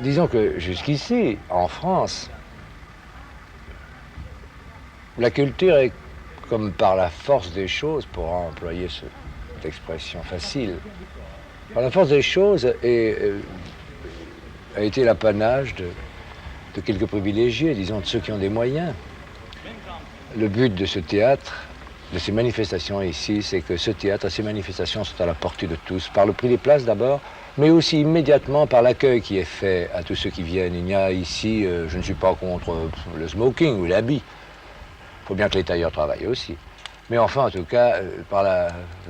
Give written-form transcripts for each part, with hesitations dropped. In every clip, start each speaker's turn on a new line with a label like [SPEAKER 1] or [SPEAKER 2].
[SPEAKER 1] Disons que jusqu'ici, en France, la culture est comme par la force des choses, pour employer cette expression facile, par la force des choses a été l'apanage de quelques privilégiés, disons de ceux qui ont des moyens. Le but de ce théâtre, de ces manifestations ici, c'est que ce théâtre et ces manifestations sont à la portée de tous, par le prix des places d'abord, mais aussi immédiatement par l'accueil qui est fait à tous ceux qui viennent. Il y a ici, je ne suis pas contre le smoking ou l'habit. Il faut bien que les tailleurs travaillent aussi. Mais enfin, en tout cas, par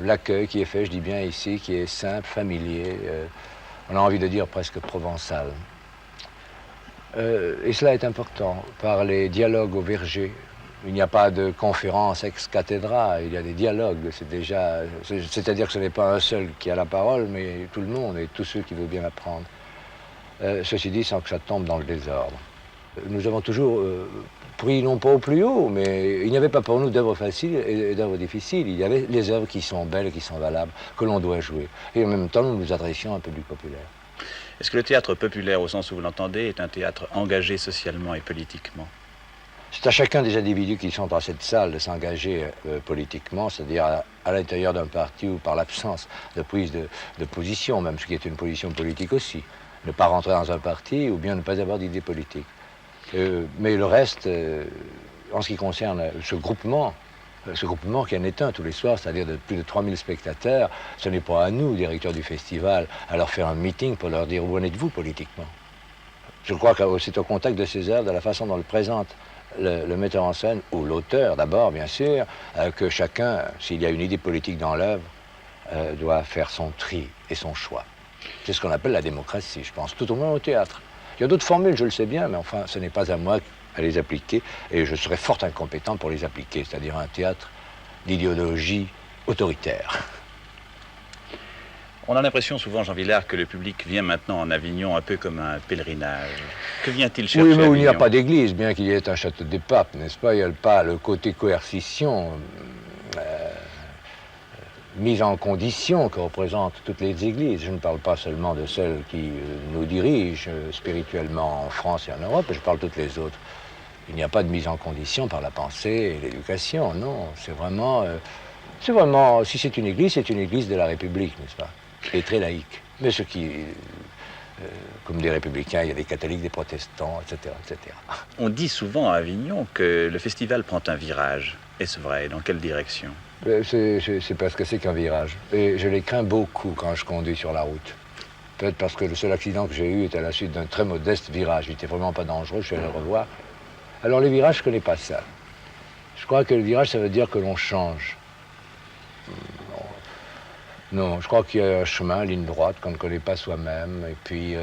[SPEAKER 1] l'accueil qui est fait, je dis bien ici, qui est simple, familier, on a envie de dire presque provençal. Et cela est important, par les dialogues au verger. Il n'y a pas de conférence ex cathedra, il y a des dialogues, c'est-à-dire que ce n'est pas un seul qui a la parole, mais tout le monde et tous ceux qui veulent bien apprendre. Ceci dit, sans que ça tombe dans le désordre. Nous avons toujours pris, non pas au plus haut, mais il n'y avait pas pour nous d'œuvres faciles et d'œuvres difficiles. Il y avait les œuvres qui sont belles, qui sont valables, que l'on doit jouer. Et en même temps, nous nous adressions à un public populaire.
[SPEAKER 2] Est-ce que le théâtre populaire, au sens où vous l'entendez, est un théâtre engagé socialement et politiquement?
[SPEAKER 1] C'est à chacun des individus qui sont dans cette salle de s'engager politiquement, c'est-à-dire à l'intérieur d'un parti ou par l'absence de prise de position, même ce qui est une position politique aussi. Ne pas rentrer dans un parti ou bien ne pas avoir d'idée politique. Mais le reste, en ce qui concerne ce groupement qui en est un tous les soirs, c'est-à-dire de plus de 3000 spectateurs, ce n'est pas à nous, directeurs du festival, à leur faire un meeting pour leur dire où en êtes-vous politiquement. Je crois que c'est au contact de ces œuvres, de la façon dont le présente le metteur en scène, ou l'auteur d'abord, bien sûr, que chacun, s'il y a une idée politique dans l'œuvre, doit faire son tri et son choix. C'est ce qu'on appelle la démocratie, je pense, tout au moins au théâtre. Il y a d'autres formules, je le sais bien, mais enfin, ce n'est pas à moi à les appliquer, et je serais fort incompétent pour les appliquer, c'est-à-dire un théâtre d'idéologie autoritaire.
[SPEAKER 2] On a l'impression souvent, Jean Vilar, que le public vient maintenant en Avignon un peu comme un pèlerinage. Que vient-il chercher?
[SPEAKER 1] Oui, mais
[SPEAKER 2] à
[SPEAKER 1] où il n'y a
[SPEAKER 2] Avignon?
[SPEAKER 1] pas d'église, bien qu'il y ait un château des papes, n'est-ce pas? Il n'y a pas le côté coercition, mise en condition que représentent toutes les églises. Je ne parle pas seulement de celles qui nous dirigent spirituellement en France et en Europe, je parle de toutes les autres. Il n'y a pas de mise en condition par la pensée et l'éducation, non. C'est vraiment, si c'est une église de la République, n'est-ce pas? Qui est très laïque. Mais ce qui, comme des républicains, il y a des catholiques, des protestants, etc., etc.
[SPEAKER 2] On dit souvent à Avignon que le festival prend un virage. Est-ce vrai? Dans quelle direction?
[SPEAKER 1] C'est parce que c'est qu'un virage. Et je les crains beaucoup quand je conduis sur la route. Peut-être parce que le seul accident que j'ai eu était à la suite d'un très modeste virage. Il n'était vraiment pas dangereux, je suis allé le revoir. Alors les virages, je ne connais pas ça. Je crois que le virage, ça veut dire que l'on change. Non, je crois qu'il y a un chemin, ligne droite, qu'on ne connaît pas soi-même. Et puis,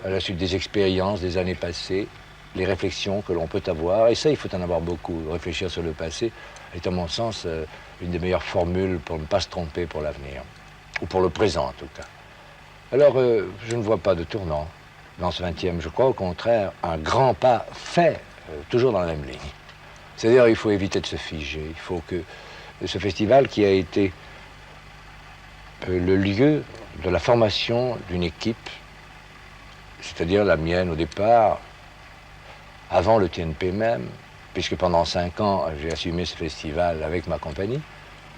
[SPEAKER 1] à la suite des expériences des années passées, les réflexions que l'on peut avoir, et ça, il faut en avoir beaucoup. Réfléchir sur le passé est, à mon sens, une des meilleures formules pour ne pas se tromper pour l'avenir, ou pour le présent, en tout cas. Alors, je ne vois pas de tournant dans ce 20e. Je crois, au contraire, un grand pas fait, toujours dans la même ligne. C'est-à-dire, il faut éviter de se figer. Il faut que ce festival qui a été le lieu de la formation d'une équipe, c'est-à-dire la mienne au départ, avant le TNP même, puisque pendant 5 ans, j'ai assumé ce festival avec ma compagnie,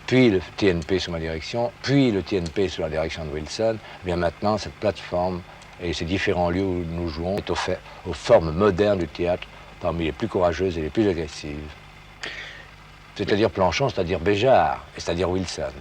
[SPEAKER 1] puis le TNP sous ma direction, puis le TNP sous la direction de Wilson. Eh bien maintenant, cette plateforme et ces différents lieux où nous jouons est aux formes modernes du théâtre, parmi les plus courageuses et les plus agressives. C'est-à-dire Planchon, c'est-à-dire Béjart, et c'est-à-dire Wilson.